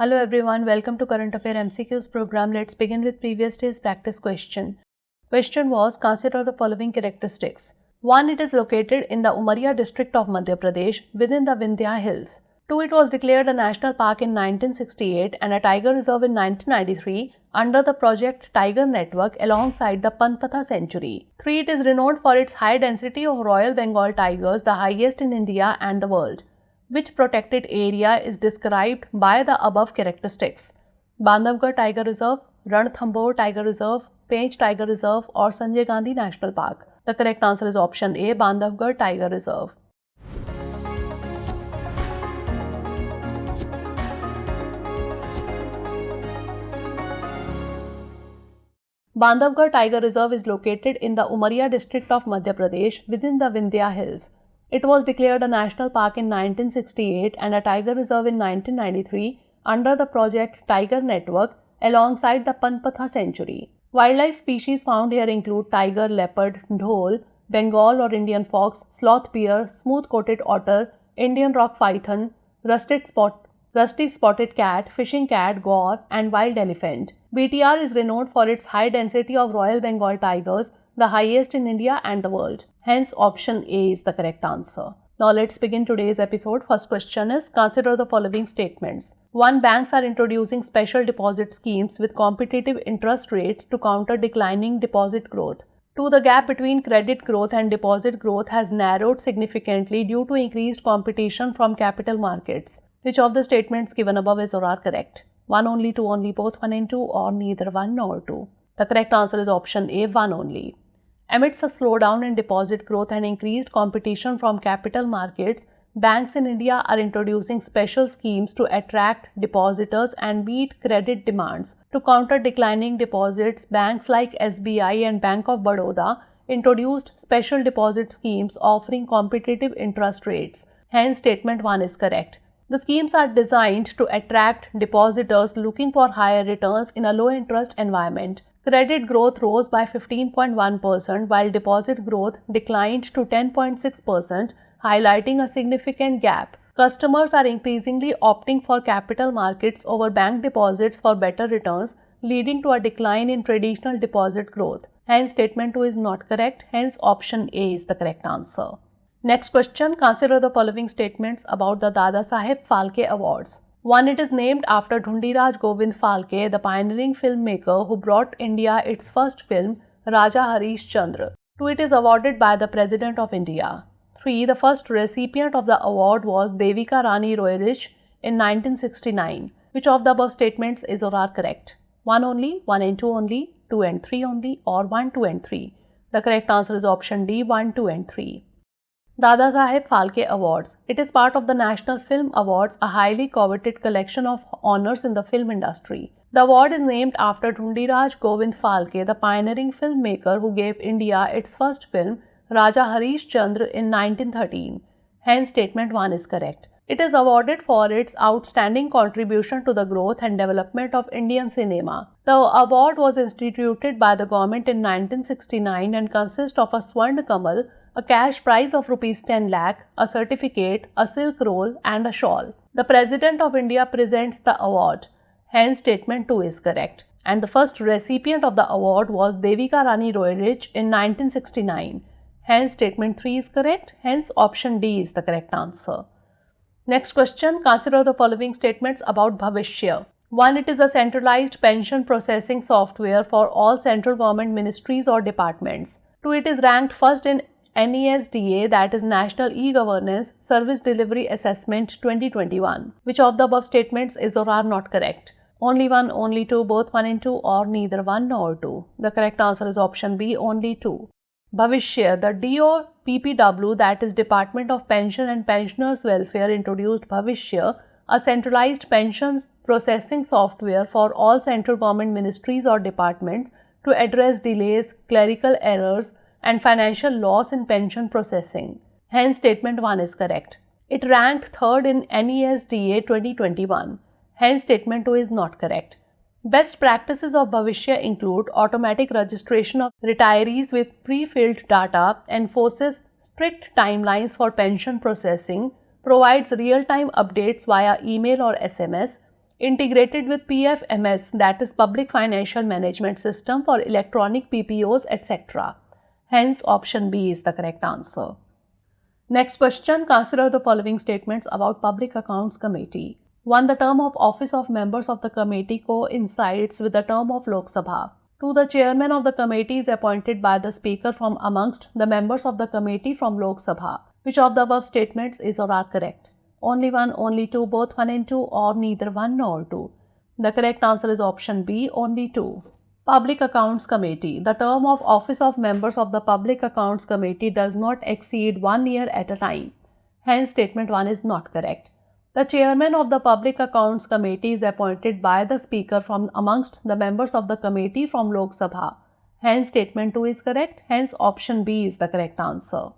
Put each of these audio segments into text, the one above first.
Hello everyone, welcome to Current Affair MCQs program. Let's begin with previous day's practice question. Question was, consider the following characteristics. 1. It is located in the Umaria district of Madhya Pradesh within the Vindhya Hills. 2. It was declared a national park in 1968 and a tiger reserve in 1993 under the Project Tiger Network alongside the Panpatha Sanctuary. 3. It is renowned for its high density of Royal Bengal tigers, the highest in India and the world. Which protected area is described by the above characteristics? Bandhavgarh Tiger Reserve, Ranthambore Tiger Reserve, Pench Tiger Reserve or Sanjay Gandhi National Park? The correct answer is option A, Bandhavgarh Tiger Reserve. Bandhavgarh Tiger Reserve is located in the Umaria district of Madhya Pradesh within the Vindhya Hills. It was declared a national park in 1968 and a tiger reserve in 1993 under the Project Tiger Network alongside the Panpatha Sanctuary. Wildlife species found here include tiger, leopard, dhole, Bengal or Indian fox, sloth bear, smooth-coated otter, Indian rock python, rusty spotted cat, fishing cat, gaur, and wild elephant. BTR is renowned for its high density of Royal Bengal tigers, the highest in India and the world. Hence, option A is the correct answer. Now, let's begin today's episode. First question is, consider the following statements. 1. Banks are introducing special deposit schemes with competitive interest rates to counter declining deposit growth. 2. The gap between credit growth and deposit growth has narrowed significantly due to increased competition from capital markets. Which of the statements given above is or are correct? 1 only, 2 only, both 1 and 2, or neither 1 nor 2? The correct answer is option A, 1 only. Amidst a slowdown in deposit growth and increased competition from capital markets, banks in India are introducing special schemes to attract depositors and meet credit demands. To counter declining deposits, banks like SBI and Bank of Baroda introduced special deposit schemes offering competitive interest rates. Hence, statement 1 is correct. The schemes are designed to attract depositors looking for higher returns in a low-interest environment. Credit growth rose by 15.1% while deposit growth declined to 10.6%, highlighting a significant gap. Customers are increasingly opting for capital markets over bank deposits for better returns, leading to a decline in traditional deposit growth. Hence, statement 2 is not correct. Hence, option A is the correct answer. Next question, consider the following statements about the Dada Saheb Phalke Awards. 1. It is named after Dhundiraj Govind Phalke, the pioneering filmmaker who brought India its first film, Raja Harish Chandra. 2. It is awarded by the President of India. 3. The first recipient of the award was Devika Rani Roerich in 1969. Which of the above statements is or are correct? 1 only, 1 and 2 only, 2 and 3 only, or 1, 2 and 3? The correct answer is option D, 1, 2 and 3. Dada Saheb Phalke Awards. It is part of the National Film Awards, a highly coveted collection of honors in the film industry. The award is named after Dhundiraj Govind Phalke, the pioneering filmmaker who gave India its first film, Raja Harish Chandra, in 1913. Hence, statement 1 is correct. It is awarded for its outstanding contribution to the growth and development of Indian cinema. The award was instituted by the government in 1969 and consists of a Swarna Kamal, a cash prize of Rs 10 lakh, a certificate, a silk roll and a shawl. The President of India presents the award. Hence, statement 2 is correct. And the first recipient of the award was Devika Rani Roerich in 1969. Hence, statement 3 is correct. Hence, option D is the correct answer. Next question, consider the following statements about Bhavishya. 1. It is a centralized pension processing software for all central government ministries or departments. 2. It is ranked first in NESDA, that is National E-Governance Service Delivery Assessment 2021. Which of the above statements is or are not correct? Only 1, only 2, both 1 and 2, or neither 1 nor 2? The correct answer is option B, only 2. Bhavishya, the DOPPW, that is Department of Pension and Pensioners Welfare, introduced Bhavishya, a centralized pensions processing software for all central government ministries or departments to address delays, clerical errors, and financial loss in pension processing. Hence, statement 1 is correct. It ranked third in NESDA 2021. Hence, statement 2 is not correct. Best practices of Bhavishya include automatic registration of retirees with pre-filled data, enforces strict timelines for pension processing, provides real-time updates via email or SMS, integrated with PFMS, that is Public Financial Management System for electronic PPOs, etc. Hence, option B is the correct answer. Next question, consider the following statements about Public Accounts Committee. 1. The term of office of members of the committee coincides with the term of Lok Sabha. 2. The chairman of the committee is appointed by the speaker from amongst the members of the committee from Lok Sabha. Which of the above statements is or are correct? Only 1, only 2, both 1 and 2, or neither 1 nor 2? The correct answer is option B, only 2. Public Accounts Committee. The term of office of members of the Public Accounts Committee does not exceed 1 year at a time. Hence, statement 1 is not correct. The chairman of the Public Accounts Committee is appointed by the speaker from amongst the members of the committee from Lok Sabha. Hence, statement 2 is correct. Hence, option B is the correct answer.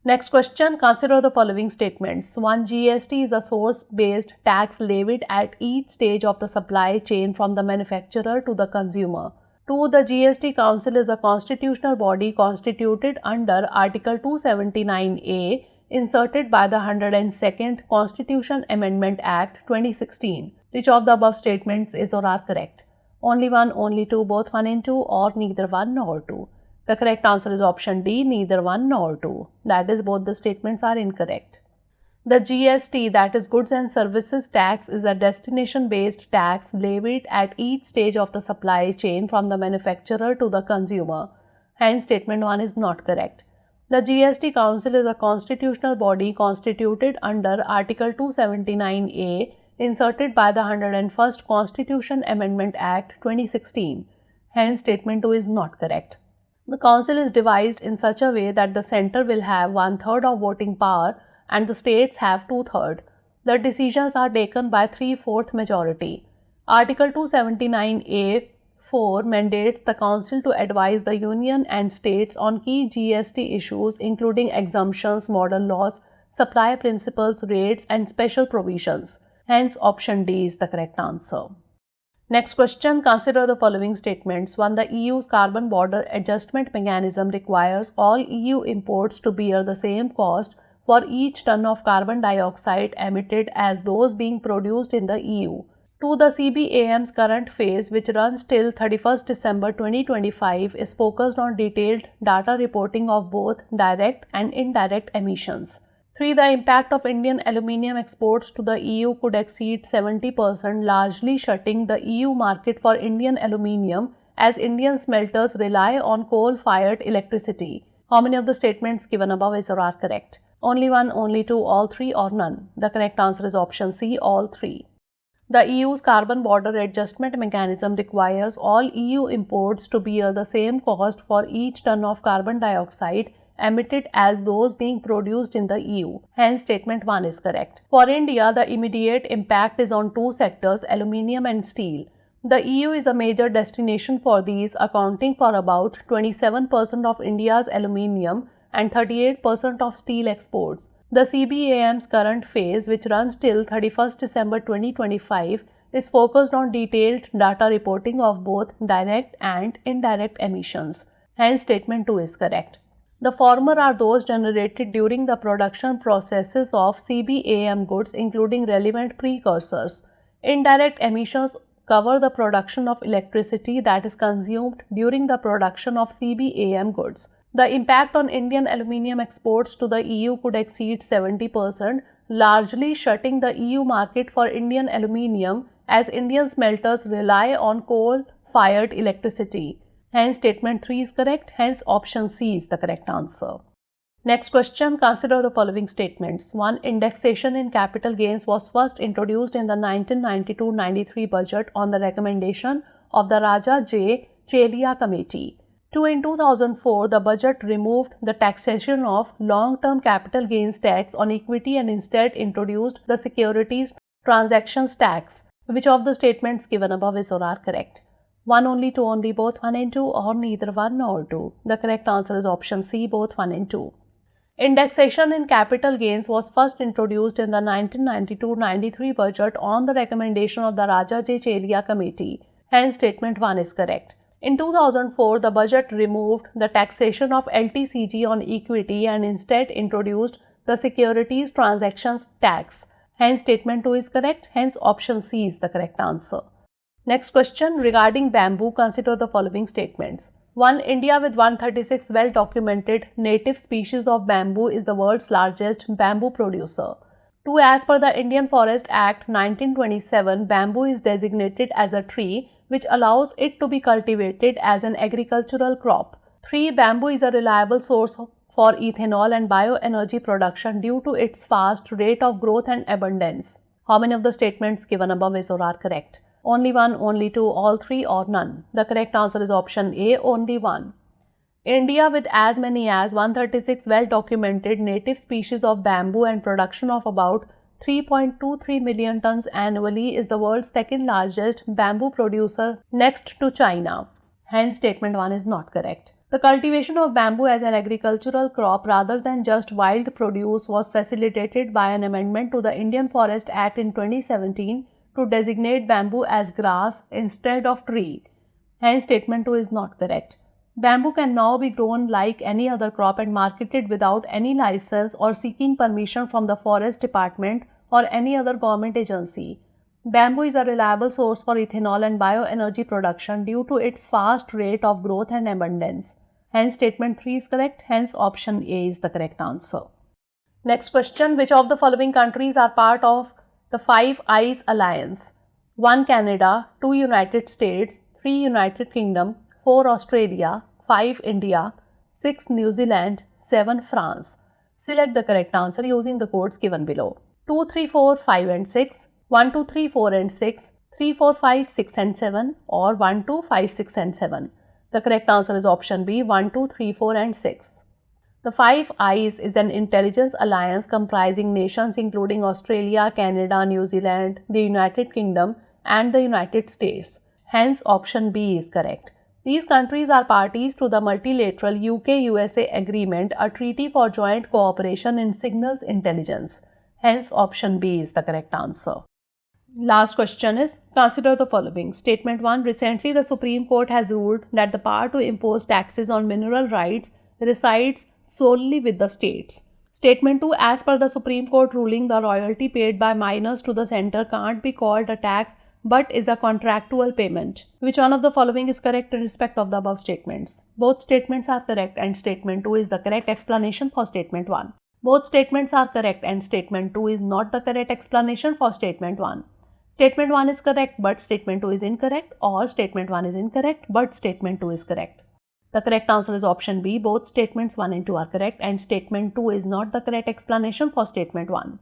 Next question, consider the following statements. 1. GST is a source-based tax levied at each stage of the supply chain from the manufacturer to the consumer. 2. The GST Council is a constitutional body constituted under Article 279A inserted by the 102nd Constitution Amendment Act 2016. Which of the above statements is or are correct? Only 1, only 2, both 1 and 2, or neither 1 nor 2? The correct answer is option D, neither 1 nor 2. That is, both the statements are incorrect. The GST, that is Goods and Services Tax, is a destination-based tax levied at each stage of the supply chain from the manufacturer to the consumer. Hence, statement 1 is not correct. The GST Council is a constitutional body constituted under Article 279A inserted by the 101st Constitution Amendment Act 2016. Hence, statement 2 is not correct. The council is devised in such a way that the centre will have 1/3 of voting power and the states have 2/3. The decisions are taken by 3/4 majority. Article 279A(4) mandates the council to advise the union and states on key GST issues including exemptions, model laws, supply principles, rates and special provisions. Hence, option D is the correct answer. Next question, consider the following statements. 1. The EU's carbon border adjustment mechanism requires all EU imports to bear the same cost for each ton of carbon dioxide emitted as those being produced in the EU. 2. The CBAM's current phase, which runs till 31st December 2025, is focused on detailed data reporting of both direct and indirect emissions. 3. The impact of Indian aluminium exports to the EU could exceed 70%, largely shutting the EU market for Indian aluminium as Indian smelters rely on coal-fired electricity. How many of the statements given above is or are correct? Only 1, only 2, all 3, or none? The correct answer is option C, all 3. The EU's carbon border adjustment mechanism requires all EU imports to bear the same cost for each ton of carbon dioxide emitted as those being produced in the EU. Hence, statement 1 is correct. For India, the immediate impact is on two sectors, aluminium and steel. The EU is a major destination for these, accounting for about 27% of India's aluminium and 38% of steel exports. The CBAM's current phase, which runs till 31st December 2025, is focused on detailed data reporting of both direct and indirect emissions. Hence, statement 2 is correct. The former are those generated during the production processes of CBAM goods, including relevant precursors. Indirect emissions cover the production of electricity that is consumed during the production of CBAM goods. The impact on Indian aluminium exports to the EU could exceed 70%, largely shutting the EU market for Indian aluminium as Indian smelters rely on coal-fired electricity. Hence, statement 3 is correct. Hence, option C is the correct answer. Next question, consider the following statements. 1. Indexation in capital gains was first introduced in the 1992-93 budget on the recommendation of the Raja J. Chelia Committee. 2. In 2004, the budget removed the taxation of long-term capital gains tax on equity and instead introduced the securities transactions tax. Which of the statements given above is or are correct? 1, only 2, only, both 1 and 2, or neither 1 nor 2? The correct answer is option C, both 1 and 2. Indexation in capital gains was first introduced in the 1992-93 budget on the recommendation of the Raja J. Chelia Committee. Hence, statement 1 is correct. In 2004, the budget removed the taxation of LTCG on equity and instead introduced the securities transactions tax. Hence statement 2 is correct. Hence option C is the correct answer. Next question regarding bamboo, consider the following statements. 1. India with 136 well-documented native species of bamboo is the world's largest bamboo producer. 2. As per the Indian Forest Act 1927, bamboo is designated as a tree which allows it to be cultivated as an agricultural crop. 3. Bamboo is a reliable source for ethanol and bioenergy production due to its fast rate of growth and abundance. How many of the statements given above is or are correct? Only 1, only 2, all 3 or none. The correct answer is option A, only 1. India with as many as 136 well-documented native species of bamboo and production of about 3.23 million tons annually is the world's second largest bamboo producer next to China. Hence statement 1 is not correct. The cultivation of bamboo as an agricultural crop rather than just wild produce was facilitated by an amendment to the Indian Forest Act in 2017 to designate bamboo as grass instead of tree. Hence statement 2 is not correct. Bamboo can now be grown like any other crop and marketed without any license or seeking permission from the Forest Department or any other government agency. Bamboo is a reliable source for ethanol and bioenergy production due to its fast rate of growth and abundance. Hence statement 3 is correct. Hence option A is the correct answer. Next question, which of the following countries are part of the Five Eyes Alliance? 1. Canada, 2. United States, 3. United Kingdom, 4. Australia, 5. India, 6. New Zealand, 7. France. Select the correct answer using the codes given below. 2, 3, 4, 5 and 6, 1, 2, 3, 4 and 6, 3, 4, 5, 6 and 7 or 1, 2, 5, 6 and 7. The correct answer is option B, 1, 2, 3, 4 and 6. The Five Eyes is an intelligence alliance comprising nations including Australia, Canada, New Zealand, the United Kingdom and the United States. Hence option B is correct. These countries are parties to the multilateral UK-USA agreement, a treaty for joint cooperation in signals intelligence. Hence option B is the correct answer. Last question is, consider the following. Statement 1. Recently, the Supreme Court has ruled that the power to impose taxes on mineral rights resides solely with the states. Statement 2. As per the Supreme Court ruling, the royalty paid by miners to the center can't be called a tax but is a contractual payment. Which one of the following is correct in respect of the above statements? Both statements are correct and statement 2 is the correct explanation for statement 1. Both statements are correct and statement 2 is not the correct explanation for statement 1. Statement 1 is correct but statement 2 is incorrect, or statement 1 is incorrect but statement 2 is correct. The correct answer is option B. Both statements 1 and 2 are correct and statement 2 is not the correct explanation for statement 1.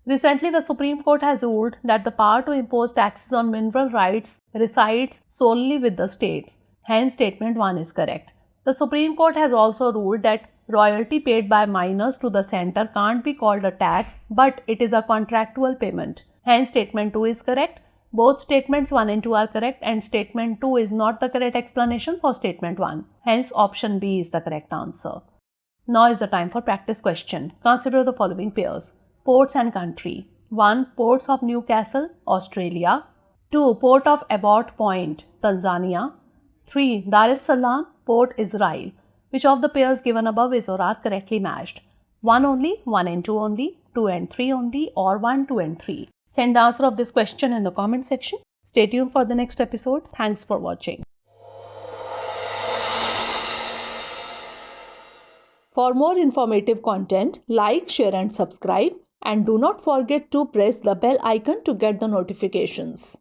Recently, the Supreme Court has ruled that the power to impose taxes on mineral rights resides solely with the states. Hence, statement 1 is correct. The Supreme Court has also ruled that royalty paid by miners to the center can't be called a tax, but it is a contractual payment. Hence, statement 2 is correct. Both statements 1 and 2 are correct and statement 2 is not the correct explanation for statement 1. Hence, option B is the correct answer. Now is the time for practice question. Consider the following pairs. Ports and country. 1. Ports of Newcastle, Australia. 2. Port of Abbott Point, Tanzania. 3. Dar es Salaam, Port Israel. Which of the pairs given above is or are correctly matched? 1 only, 1 and 2 only, 2 and 3 only, or 1, 2 and 3? Send the answer of this question in the comment section. Stay tuned for the next episode. Thanks for watching. For more informative content, like, share and subscribe. And do not forget to press the bell icon to get the notifications.